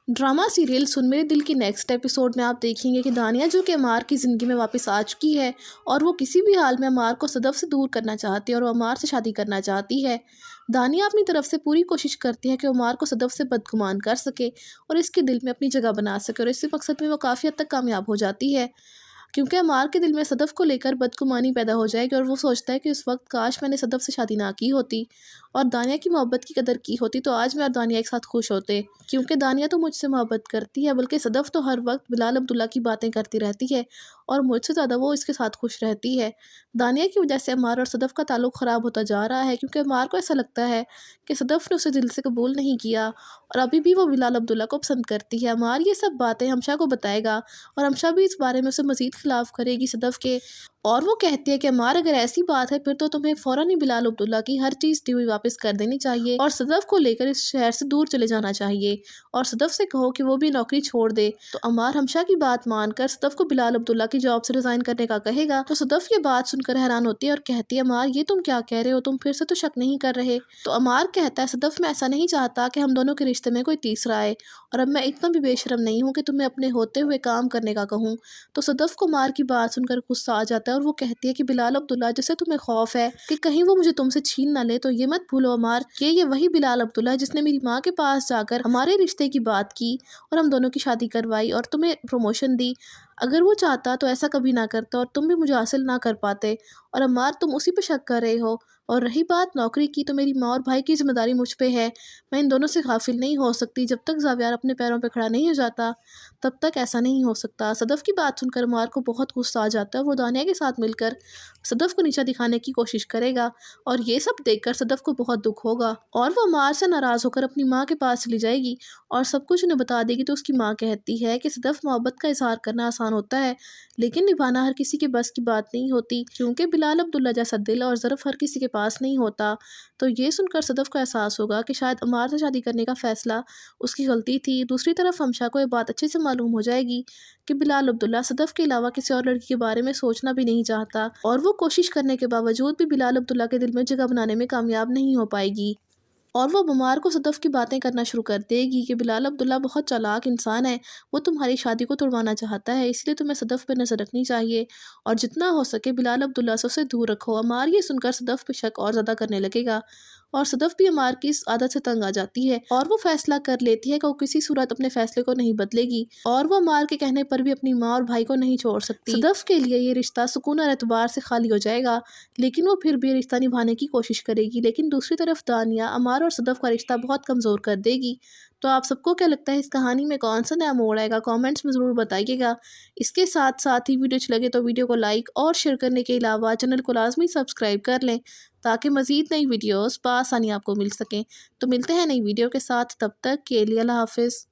Drama serial سن میرے دل کی نیکسٹ ایپیسوڈ میں آپ دیکھیں گے کہ دانیہ جو کہ عمار کی زندگی میں واپس آ چکی ہے اور وہ کسی بھی حال میں عمار کو صدف سے دور کرنا چاہتی ہے اور وہ عمار سے شادی کرنا چاہتی ہے۔ دانیہ اپنی طرف سے پوری کوشش کرتی ہے کہ عمار کو صدف سے بدگمان کر سکے اور اس کے دل میں اپنی جگہ بنا سکے، اور اسی مقصد میں وہ کافی حد تک کامیاب ہو جاتی ہے، کیونکہ عمار کے دل میں صدف کو لے کر بدگمانی پیدا ہو جائے گی اور وہ سوچتا ہے کہ اس وقت کاش میں نے صدف سے شادی نہ کی ہوتی اور دانیہ کی محبت کی قدر کی ہوتی تو آج میں اور دانیہ ایک ساتھ خوش ہوتے، کیونکہ دانیہ تو مجھ سے محبت کرتی ہے بلکہ صدف تو ہر وقت بلال عبداللہ کی باتیں کرتی رہتی ہے اور مجھ سے زیادہ وہ اس کے ساتھ خوش رہتی ہے۔ دانیہ کی وجہ سے عمار اور صدف کا تعلق خراب ہوتا جا رہا ہے، کیونکہ عمار کو ایسا لگتا ہے کہ صدف نے اسے دل سے قبول نہیں کیا اور ابھی بھی وہ بلال عبداللہ کو پسند کرتی ہے۔ عمار یہ سب باتیں ہمشا کو بتائے گا اور ہمشا بھی اس بارے میں اسے مزید خلاف کرے گی صدف کے، اور وہ کہتی ہے کہ عمار اگر ایسی بات ہے پھر تو تمہیں فوراً ہی بلال عبداللہ کی ہر چیز دی ہوئی واپس کر دینی چاہیے اور صدف کو لے کر اس شہر سے دور چلے جانا چاہیے اور صدف سے کہو کہ وہ بھی نوکری چھوڑ دے۔ تو عمار ہمشا کی بات مان کر صدف کو بلال عبداللہ کی جاب سے ریزائن کرنے کا کہے گا، تو صدف یہ بات سن کر حیران ہوتی ہے اور کہتی ہے عمار یہ تم کیا کہہ رہے ہو، تم پھر سے تو شک نہیں کر رہے؟ تو عمار کہتا ہے صدف میں ایسا نہیں چاہتا کہ ہم دونوں کے رشتے میں کوئی تیسرا آئے، اور اب میں اتنا بھی بے شرم نہیں ہوں کہ تمہیں اپنے ہوتے ہوئے کام کرنے کا کہوں۔ تو صدف کو عمار کی بات سن کر غصہ آ جاتا ہے اور وہ کہتی ہے کہ بلال عبداللہ جسے تمہیں خوف ہے کہ کہیں وہ مجھے تم سے چھین نہ لے، تو یہ مت بھولو عمار کہ یہ وہی بلال عبداللہ ہے جس نے میری ماں کے پاس جا کر ہمارے رشتے کی بات کی اور ہم دونوں کی شادی کروائی اور تمہیں پروموشن دی۔ اگر وہ چاہتا تو ایسا کبھی نہ کرتا اور تم بھی مجھے حاصل نہ کر پاتے، اور عمار تم اسی پہ شک کر رہے ہو۔ اور رہی بات نوکری کی، تو میری ماں اور بھائی کی ذمہ داری مجھ پہ ہے، میں ان دونوں سے غافل نہیں ہو سکتی، جب تک زاویار اپنے پیروں پہ کھڑا نہیں ہو جاتا تب تک ایسا نہیں ہو سکتا۔ صدف کی بات سن کر عمار کو بہت غصہ آ جاتا ہے اور وہ دانیہ کے ساتھ مل کر صدف کو نیچا دکھانے کی کوشش کرے گا، اور یہ سب دیکھ کر صدف کو بہت دکھ ہوگا اور وہ عمار سے ناراض ہو کر اپنی ماں کے پاس چلی جائے گی اور سب کچھ انہیں بتا دے گی۔ تو اس کی ماں کہتی ہے کہ صدف محبت کا اظہار کرنا آسان ہوتا ہے لیکن نبھانا ہر کسی کے بس کی بات نہیں ہوتی، کیونکہ بلال عبداللہ جیسا دل اور ظرف ہر کسی کے پاس نہیں ہوتا۔ تو یہ سن کر صدف کو احساس ہوگا کہ شاید عمار سے شادی کرنے کا فیصلہ اس کی غلطی تھی۔ دوسری طرف ہمشا کو یہ بات اچھے سے معلوم ہو جائے گی کہ بلال عبداللہ صدف کے علاوہ کسی اور لڑکی کے بارے میں سوچنا بھی نہیں چاہتا، اور وہ کوشش کرنے کے باوجود بھی بلال عبداللہ کے دل میں جگہ بنانے میں کامیاب نہیں ہو پائے گی، اور وہ عمار کو صدف کی باتیں کرنا شروع کر دے گی کہ بلال عبداللہ بہت چالاک انسان ہے، وہ تمہاری شادی کو توڑوانا چاہتا ہے، اس لیے تمہیں صدف پہ نظر رکھنی چاہیے اور جتنا ہو سکے بلال عبداللہ سے اسے دور رکھو۔ عمار یہ سن کر صدف پہ شک اور زیادہ کرنے لگے گا اور صدف بھی عمار کی اس عادت سے تنگ آ جاتی ہے اور وہ فیصلہ کر لیتی ہے کہ وہ کسی صورت اپنے فیصلے کو نہیں بدلے گی اور وہ عمار کے کہنے پر بھی اپنی ماں اور بھائی کو نہیں چھوڑ سکتی۔ صدف کے لیے یہ رشتہ سکون اور اعتبار سے خالی ہو جائے گا، لیکن وہ پھر بھی یہ رشتہ نبھانے کی کوشش کرے گی، لیکن دوسری طرف دانیہ عمار اور صدف کا رشتہ بہت کمزور کر دے گی۔ تو آپ سب کو کیا لگتا ہے اس کہانی میں کون سا نیا موڑ آئے گا؟ کامنٹس میں ضرور بتائیے گا۔ اس کے ساتھ ساتھ ہی ویڈیو اچھی لگے تو ویڈیو کو لائک اور شیئر کرنے کے علاوہ چینل کو لازمی سبسکرائب کر لیں تاکہ مزید نئی ویڈیوز بآسانی آپ کو مل سکیں۔ تو ملتے ہیں نئی ویڈیو کے ساتھ، تب تک کے لیے اللہ حافظ۔